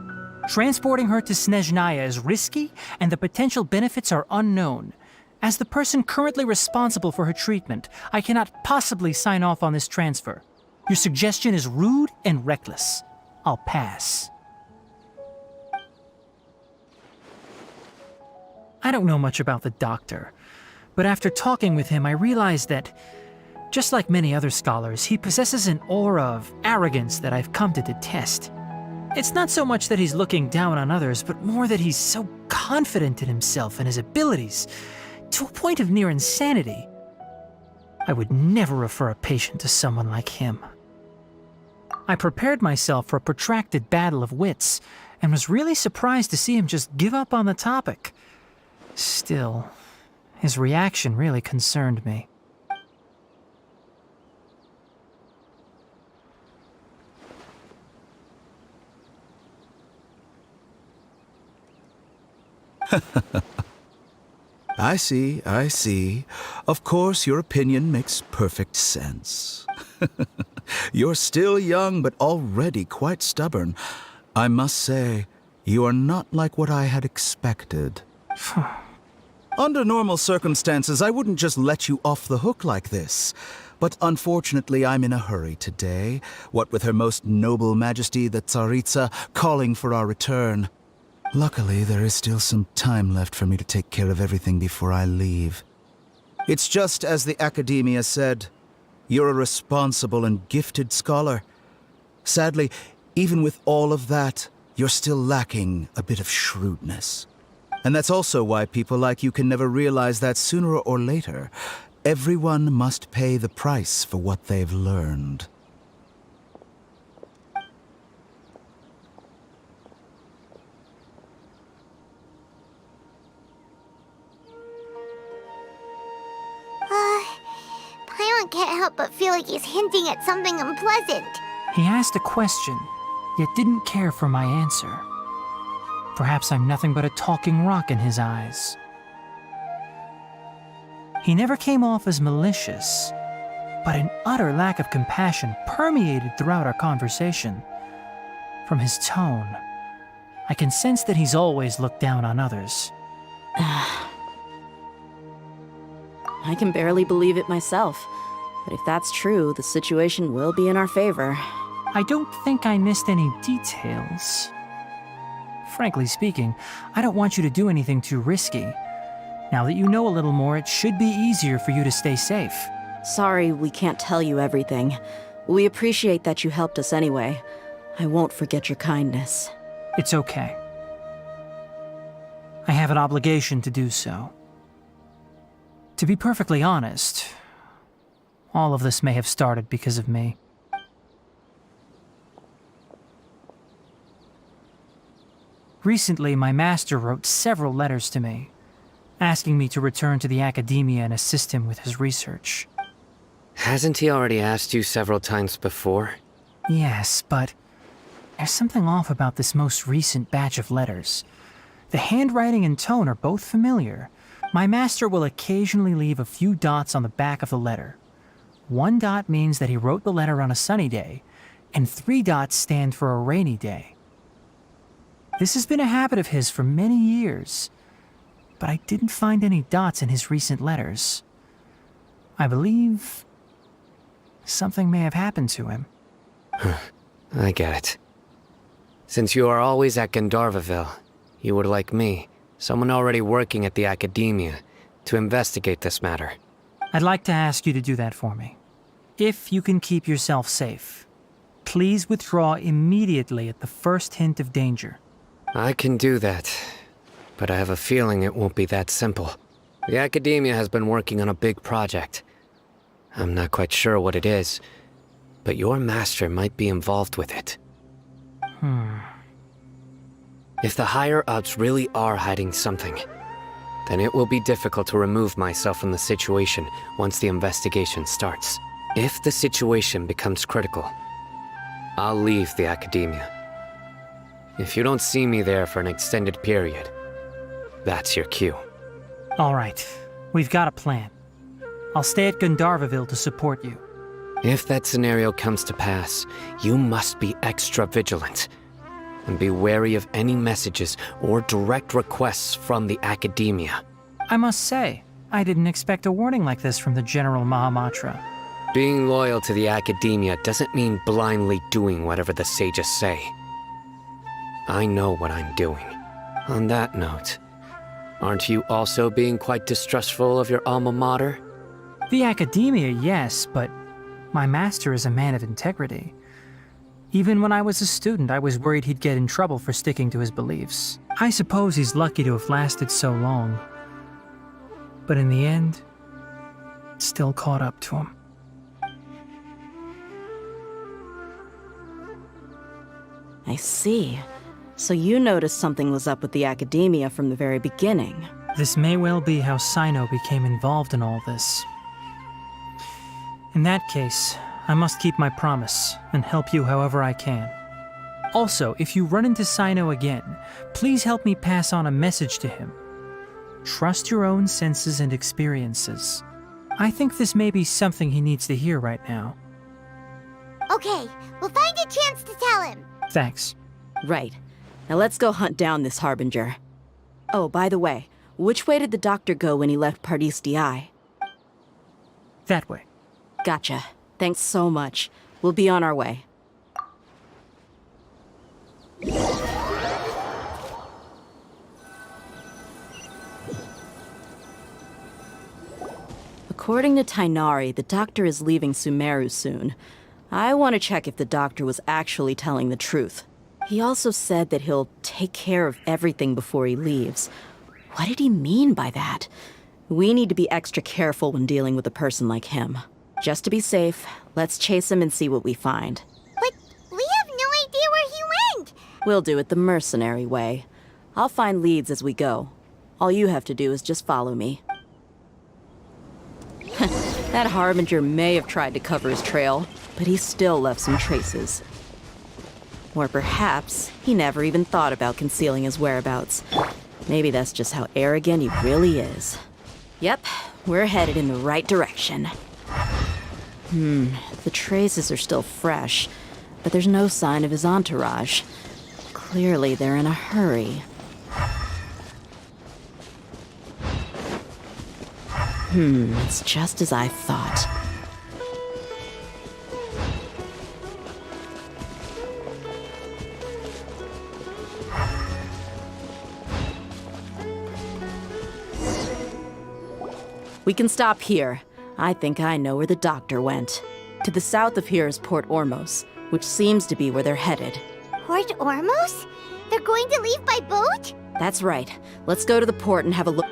Transporting her to Snezhnaya is risky, and the potential benefits are unknown. As the person currently responsible for her treatment, I cannot possibly sign off on this transfer. Your suggestion is rude and reckless. I'll pass. I don't know much about the doctor, but after talking with him, I realized that, just like many other scholars, he possesses an aura of arrogance that I've come to detest. It's not so much that he's looking down on others, but more that he's so confident in himself and his abilities, to a point of near insanity. I would never refer a patient to someone like him. I prepared myself for a protracted battle of wits, and was really surprised to see him just give up on the topic. Still, his reaction really concerned me. I see. Of course, your opinion makes perfect sense. You're still young, but already quite stubborn. I must say, you are not like what I had expected. Under normal circumstances, I wouldn't just let you off the hook like this. But unfortunately, I'm in a hurry today, what with Her Most Noble Majesty the Tsaritsa calling for our return. Luckily, there is still some time left for me to take care of everything before I leave. It's just as the Academia said, you're a responsible and gifted scholar. Sadly, even with all of that, you're still lacking a bit of shrewdness. And that's also why people like you can never realize that sooner or later, everyone must pay the price for what they've learned. Paimon can't help but feel like he's hinting at something unpleasant. He asked a question, yet didn't care for my answer. Perhaps I'm nothing but a talking rock in his eyes. He never came off as malicious, but an utter lack of compassion permeated throughout our conversation. From his tone, I can sense that he's always looked down on others. I can barely believe it myself. But if that's true, the situation will be in our favor. I don't think I missed any details. Frankly speaking, I don't want you to do anything too risky. Now that you know a little more, it should be easier for you to stay safe. Sorry we can't tell you everything. We appreciate that you helped us anyway. I won't forget your kindness. It's okay. I have an obligation to do so. To be perfectly honest, all of this may have started because of me. Recently, my master wrote several letters to me, asking me to return to the Academia and assist him with his research. Hasn't he already asked you several times before? Yes, but there's something off about this most recent batch of letters. The handwriting and tone are both familiar. My master will occasionally leave a few dots on the back of the letter. 1 dot means that he wrote the letter on a sunny day, and 3 dots stand for a rainy day. This has been a habit of his for many years, but I didn't find any dots in his recent letters. I believe something may have happened to him. I get it. Since you are always at Gandharvaville, you would like me, someone already working at the Academia, to investigate this matter. I'd like to ask you to do that for me. If you can keep yourself safe, please withdraw immediately at the first hint of danger. I can do that, but I have a feeling it won't be that simple. The Academia has been working on a big project. I'm not quite sure what it is, but your master might be involved with it. If the higher-ups really are hiding something, then it will be difficult to remove myself from the situation once the investigation starts. If the situation becomes critical, I'll leave the Academia. If you don't see me there for an extended period, that's your cue. All right, we've got a plan. I'll stay at Gandharvaville to support you. If that scenario comes to pass, you must be extra vigilant. And be wary of any messages or direct requests from the Academia. I must say, I didn't expect a warning like this from the General Mahamatra. Being loyal to the Academia doesn't mean blindly doing whatever the sages say. I know what I'm doing. On that note, aren't you also being quite distrustful of your alma mater? The Academia, yes, but my master is a man of integrity. Even when I was a student, I was worried he'd get in trouble for sticking to his beliefs. I suppose he's lucky to have lasted so long. But in the end, it still caught up to him. I see. So you noticed something was up with the Academia from the very beginning. This may well be how Sino became involved in all this. In that case, I must keep my promise and help you however I can. Also, if you run into Sino again, please help me pass on a message to him. Trust your own senses and experiences. I think this may be something he needs to hear right now. Okay, we'll find a chance to tell him. Thanks. Right. Now let's go hunt down this Harbinger. Oh, by the way, which way did the doctor go when he left Pardis Di? That way. Gotcha. Thanks so much. We'll be on our way. According to Tainari, the doctor is leaving Sumeru soon. I want to check if the doctor was actually telling the truth. He also said that he'll take care of everything before he leaves. What did he mean by that? We need to be extra careful when dealing with a person like him. Just to be safe, let's chase him and see what we find. But we have no idea where he went! We'll do it the mercenary way. I'll find leads as we go. All you have to do is just follow me. That Harbinger may have tried to cover his trail, but he still left some traces. Or perhaps he never even thought about concealing his whereabouts. Maybe that's just how arrogant he really is. Yep, we're headed in the right direction. The traces are still fresh, but there's no sign of his entourage. Clearly, they're in a hurry. It's just as I thought. We can stop here. I think I know where the doctor went. To the south of here is Port Ormos, which seems to be where they're headed. Port Ormos? They're going to leave by boat? That's right. Let's go to the port and have a look.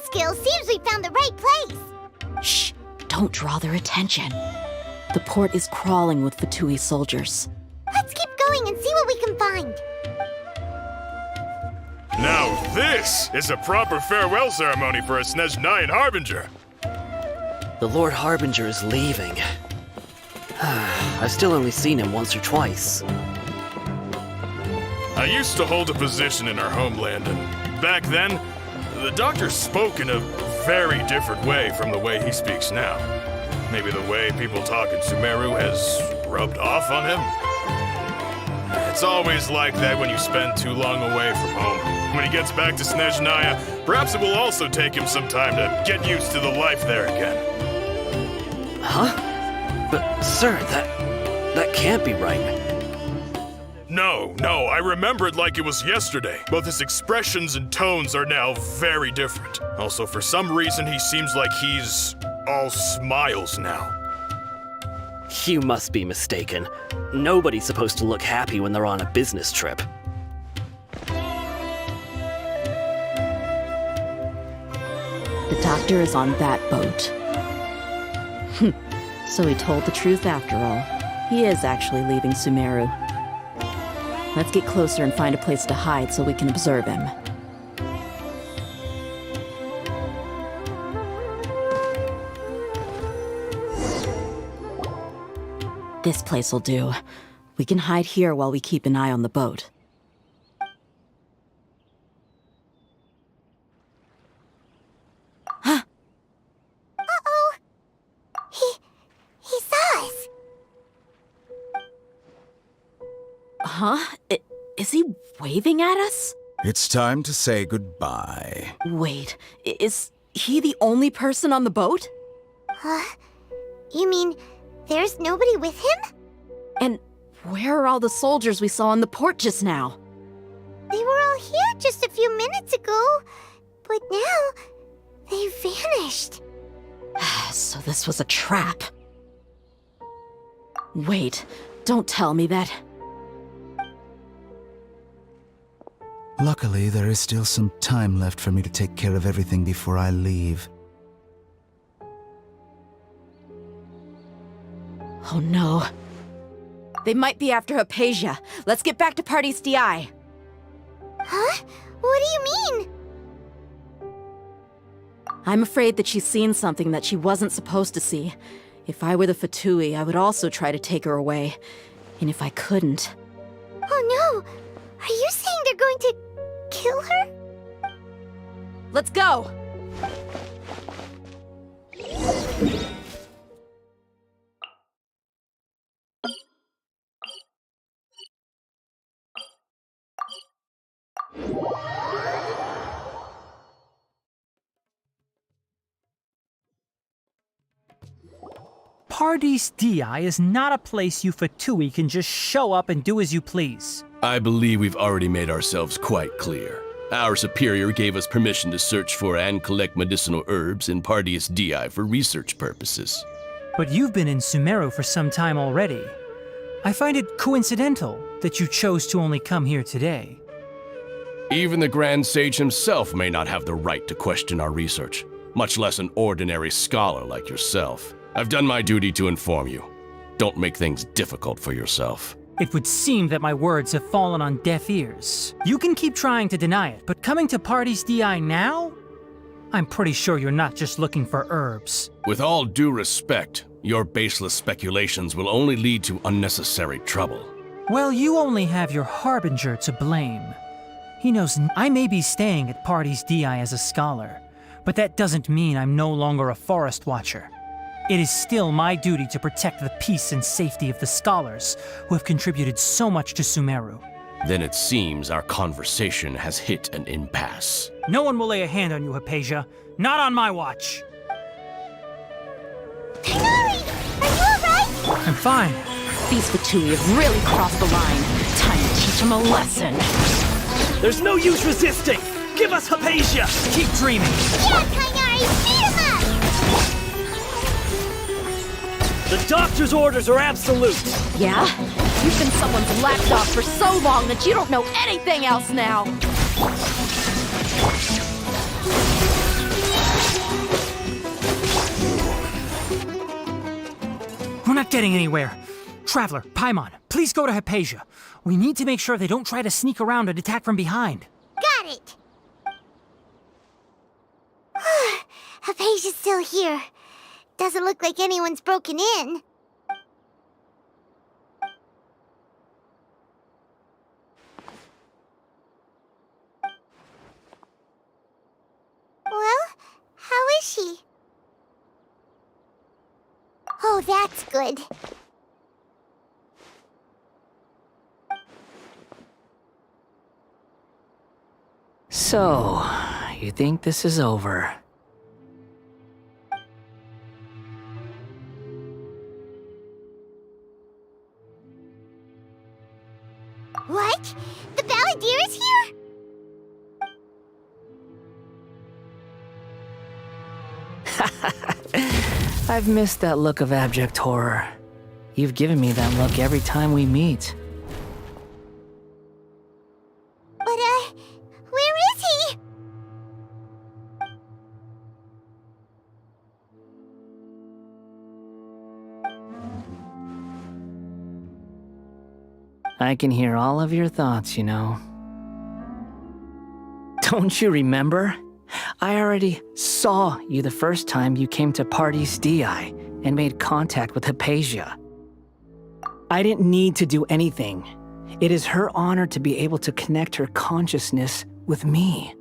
Skill seems we found the right place. Shh! Don't draw their attention. The port is crawling with Fatui soldiers. Let's keep going and see what we can find. Now this is a proper farewell ceremony for a Snezhnayan Harbinger. The Lord Harbinger is leaving. I've still only seen him once or twice. I used to hold a position in our homeland, and back then, the doctor spoke in a very different way from the way he speaks now. Maybe the way people talk in Sumeru has rubbed off on him? It's always like that when you spend too long away from home. When he gets back to Snezhnaya, perhaps it will also take him some time to get used to the life there again. Huh? But, sir, that can't be right. No, I remember it like it was yesterday. Both his expressions and tones are now very different. Also, for some reason, he seems like he's all smiles now. You must be mistaken. Nobody's supposed to look happy when they're on a business trip. The doctor is on that boat. So he told the truth after all. He is actually leaving Sumeru. Let's get closer and find a place to hide so we can observe him. This place will do. We can hide here while we keep an eye on the boat. Uh-oh! He saw us! Huh? Is he waving at us? It's time to say goodbye. Wait, is he the only person on the boat? You mean there's nobody with him? And where are all the soldiers we saw on the port just now? They were all here just a few minutes ago, but now they've vanished. So this was a trap. Wait, don't tell me that. Luckily, there is still some time left for me to take care of everything before I leave. Oh no. They might be after Hypatia. Let's get back to Party's DI. Huh? What do you mean? I'm afraid that she's seen something that she wasn't supposed to see. If I were the Fatui, I would also try to take her away. And if I couldn't... Oh no! Are you saying they're going to kill her? Let's go! Pardes Di is not a place you Fatui can just show up and do as you please. I believe we've already made ourselves quite clear. Our superior gave us permission to search for and collect medicinal herbs in Pardes Di for research purposes. But you've been in Sumeru for some time already. I find it coincidental that you chose to only come here today. Even the Grand Sage himself may not have the right to question our research, much less an ordinary scholar like yourself. I've done my duty to inform you. Don't make things difficult for yourself. It would seem that my words have fallen on deaf ears. You can keep trying to deny it, but coming to Pardes Di now? I'm pretty sure you're not just looking for herbs. With all due respect, your baseless speculations will only lead to unnecessary trouble. Well, you only have your Harbinger to blame. He knows I may be staying at Pardes Di as a scholar, but that doesn't mean I'm no longer a forest watcher. It is still my duty to protect the peace and safety of the scholars who have contributed so much to Sumeru. Then it seems our conversation has hit an impasse. No one will lay a hand on you, Hypatia. Not on my watch. Tigari! Are you alright? I'm fine. These Fatui have really crossed the line. Time to teach them a lesson. There's no use resisting! Give us Hypatia! Keep dreaming! Yeah, Tigari! Beat him up! The doctor's orders are absolute! Yeah? You've been someone's lapdog for so long that you don't know anything else now! We're not getting anywhere. Traveler, Paimon, please go to Hypatia. We need to make sure they don't try to sneak around and attack from behind. Got it! Hypatia's still here. Doesn't look like anyone's broken in. Well, how Oh, that's good. So, you think this is over? What? The Balladeer is here? I've missed that look of abject horror. You've given me that look every time we meet. But, where is he? I can hear all of your thoughts, you know. Don't you remember? I already saw you the first time you came to Pardes Dii and made contact with Hypatia. I didn't need to do anything. It is her honor to be able to connect her consciousness with me.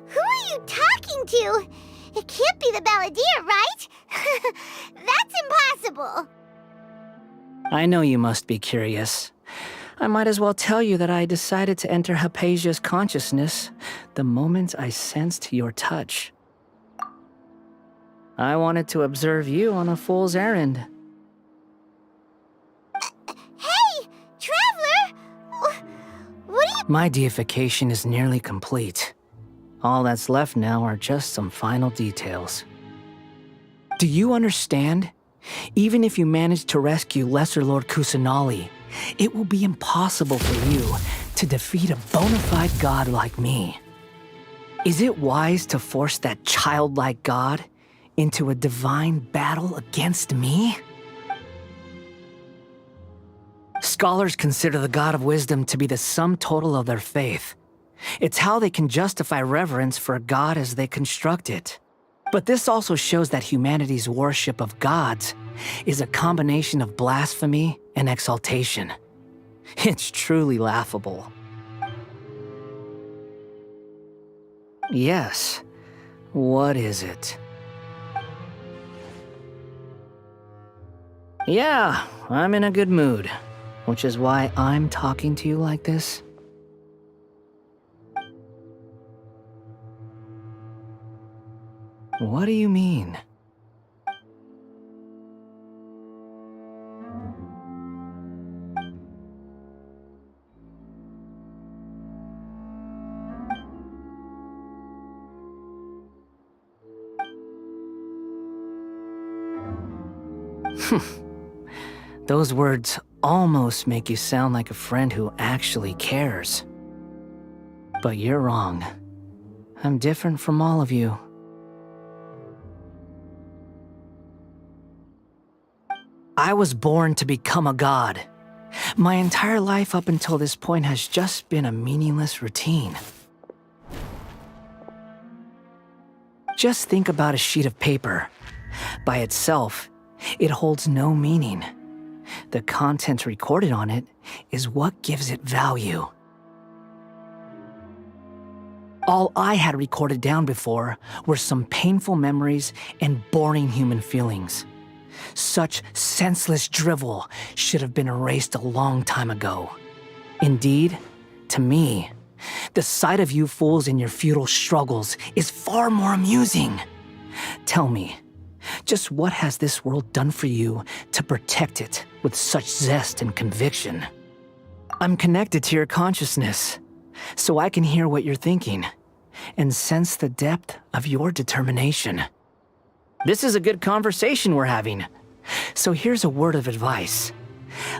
Who are you talking to? It can't be the Balladeer, right? That's impossible. I know you must be curious. I might as well tell you that I decided to enter Hypatia's consciousness the moment I sensed your touch. I wanted to observe you on a fool's errand. Hey, Traveler! What are you— My deification is nearly complete. All that's left now are just some final details. Do you understand? Even if you manage to rescue Lesser Lord Kusanali, it will be impossible for you to defeat a bona fide god like me. Is it wise to force that childlike god into a divine battle against me? Scholars consider the god of wisdom to be the sum total of their faith. It's how they can justify reverence for a god as they construct it. But this also shows that humanity's worship of gods is a combination of blasphemy and exaltation. It's truly laughable. Yes. What is it? Yeah, I'm in a good mood, which is why I'm talking to you like this. What do you mean? Those words almost make you sound like a friend who actually cares. But you're wrong. I'm different from all of you. I was born to become a god. My entire life up until this point has just been a meaningless routine. Just think about a sheet of paper. By itself, it holds no meaning. The content recorded on it is what gives it value. All I had recorded down before were some painful memories and boring human feelings. Such senseless drivel should have been erased a long time ago. Indeed, to me, the sight of you fools in your futile struggles is far more amusing. Tell me, just what has this world done for you to protect it with such zest and conviction? I'm connected to your consciousness, so I can hear what you're thinking and sense the depth of your determination. This is a good conversation we're having. So here's a word of advice.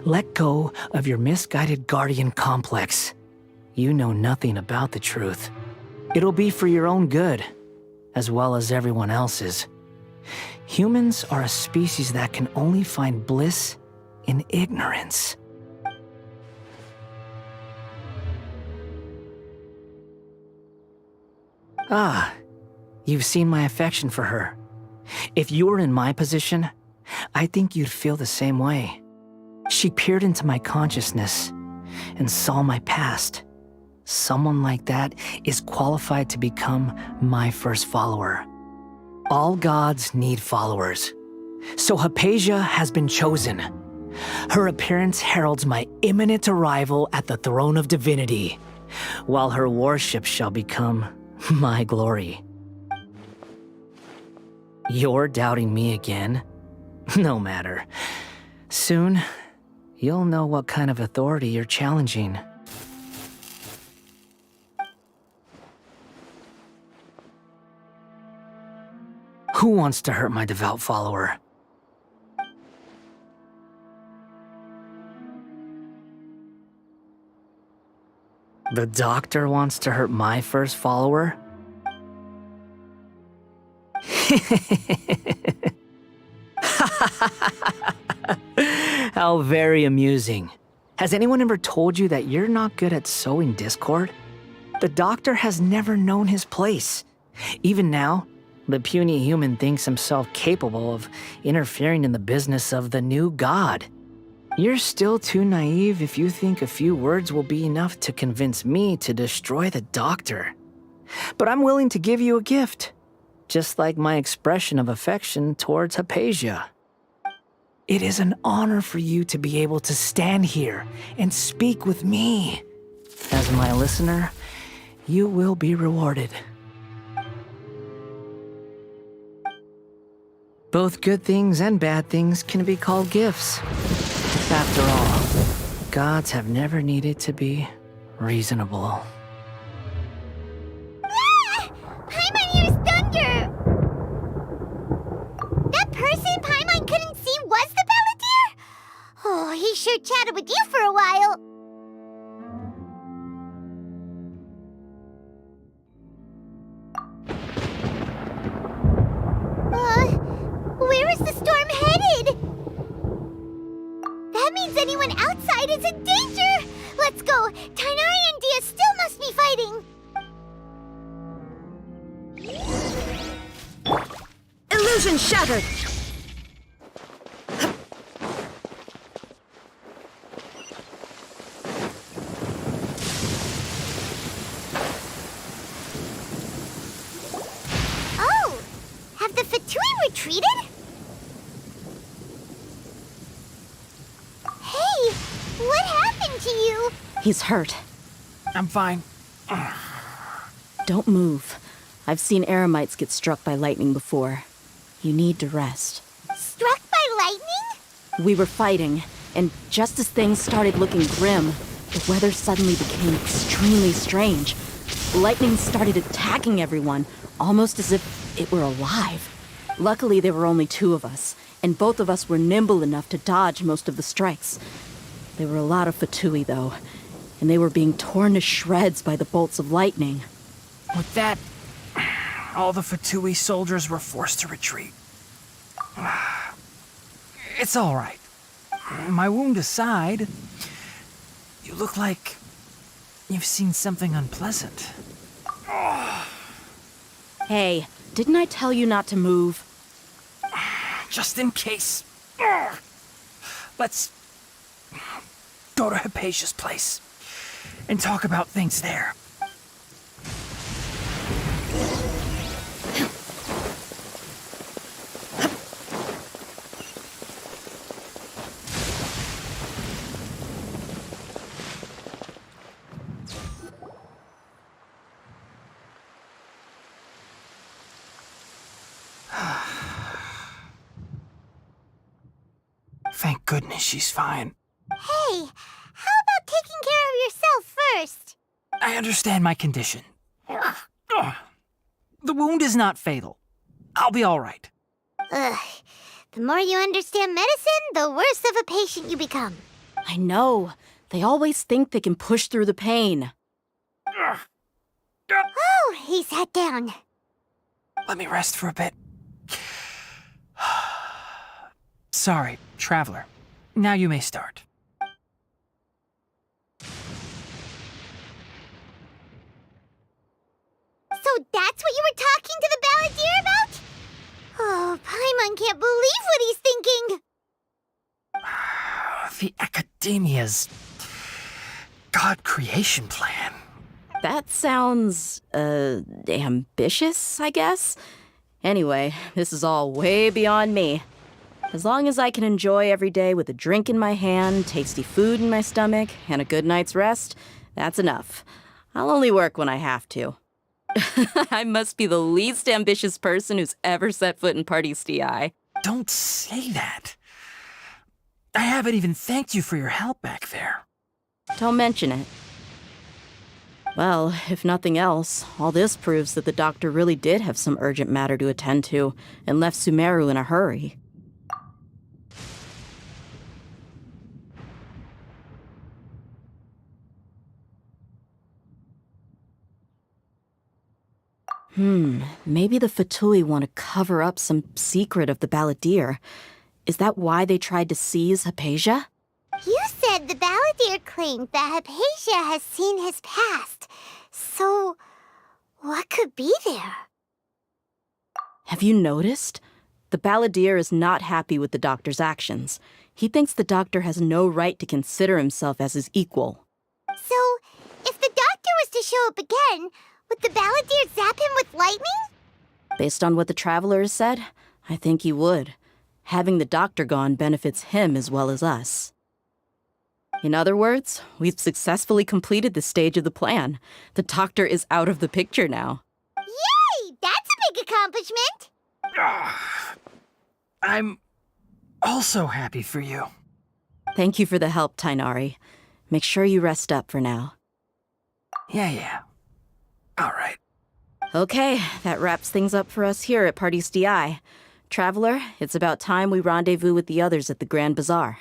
Let go of your misguided guardian complex. You know nothing about the truth. It'll be for your own good, as well as everyone else's. Humans are a species that can only find bliss in ignorance. Ah, you've seen my affection for her. If you were in my position, I think you'd feel the same way. She peered into my consciousness and saw my past. Someone like that is qualified to become my first follower. All gods need followers. So Hypatia has been chosen. Her appearance heralds my imminent arrival at the throne of divinity, while her worship shall become my glory. You're doubting me again? No matter. Soon, you'll know what kind of authority you're challenging. Who wants to hurt my devout follower? The doctor wants to hurt my first follower? How very amusing. Has anyone ever told you that you're not good at sowing discord? The doctor has never known his place. Even now, the puny human thinks himself capable of interfering in the business of the new god. You're still too naive if you think a few words will be enough to convince me to destroy the doctor. But I'm willing to give you a gift, just like my expression of affection towards Hypatia. It is an honor for you to be able to stand here and speak with me. As my listener, you will be rewarded. Both good things and bad things can be called gifts. After all, gods have never needed to be reasonable. Ah! Paimon used thunder! That person Paimon couldn't see was the Balladeer? Oh, he sure chatted with you for a while. Where is the storm headed? That means anyone outside is in danger! Let's go! Tainari and Dia still must be fighting! Illusion shattered! Oh! Have the Fatui retreated? Hey! What happened to you? He's hurt. I'm fine. Don't move. I've seen Eremites get struck by lightning before. You need to rest. Struck by lightning? We were fighting, and just as things started looking grim, the weather suddenly became extremely strange. Lightning started attacking everyone, almost as if it were alive. Luckily, there were only two of us, and both of us were nimble enough to dodge most of the strikes. There were a lot of Fatui, though, and they were being torn to shreds by the bolts of lightning. With that, all the Fatui soldiers were forced to retreat. It's all right. My wound aside, you look like you've seen something unpleasant. Hey, didn't I tell you not to move? Just in case. Let's go to Hypatia's place and talk about things there. Thank goodness she's fine. Hey, how about taking care of yourself first? I understand my condition. The wound is not fatal. I'll be all right. Ugh. The more you understand medicine, the worse of a patient you become. I know. They always think they can push through the pain. Oh, he sat down. Let me rest for a bit. Sorry, traveler. Now you may start. So that's what you were talking to the Balladeer about? Oh, Paimon can't believe what he's thinking. The Academia's God creation plan. That sounds, ambitious, I guess? Anyway, this is all way beyond me. As long as I can enjoy every day with a drink in my hand, tasty food in my stomach, and a good night's rest, that's enough. I'll only work when I have to. I must be the least ambitious person who's ever set foot in Party's DI. Don't say that. I haven't even thanked you for your help back there. Don't mention it. Well, if nothing else, all this proves that the doctor really did have some urgent matter to attend to and left Sumeru in a hurry. Maybe the Fatui want to cover up some secret of the Balladeer. Is that why they tried to seize Hypatia? You said the Balladeer claimed that Hypatia has seen his past. So, what could be there? Have you noticed? The Balladeer is not happy with the doctor's actions. He thinks the doctor has no right to consider himself as his equal. So, if the doctor was to show up again, would the Balladeer zap him with lightning? Based on what the Traveler has said, I think he would. Having the doctor gone benefits him as well as us. In other words, we've successfully completed this stage of the plan. The doctor is out of the picture now. Yay! That's a big accomplishment! I'm also happy for you. Thank you for the help, Tainari. Make sure you rest up for now. Yeah. All right. Okay, that wraps things up for us here at Party's DI. Traveler, it's about time we rendezvous with the others at the Grand Bazaar.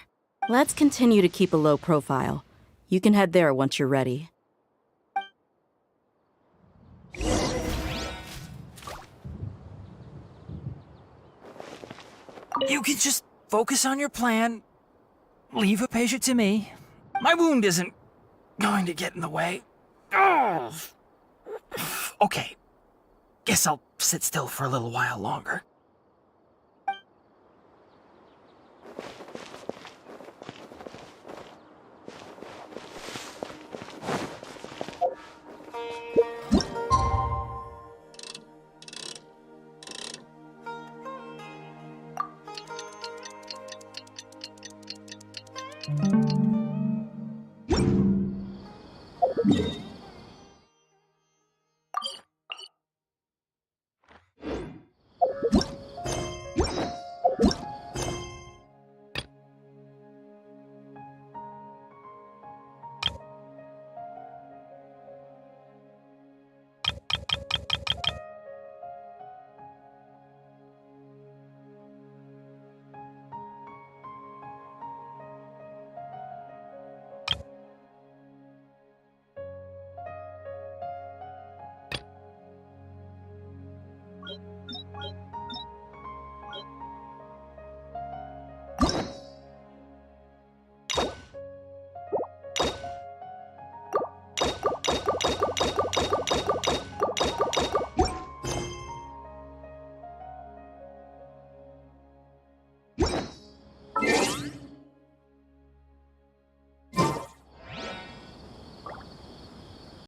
Let's continue to keep a low profile. You can head there once you're ready. You can just focus on your plan. Leave Hypatia to me. My wound isn't going to get in the way. Oh. Okay. Guess I'll sit still for a little while longer.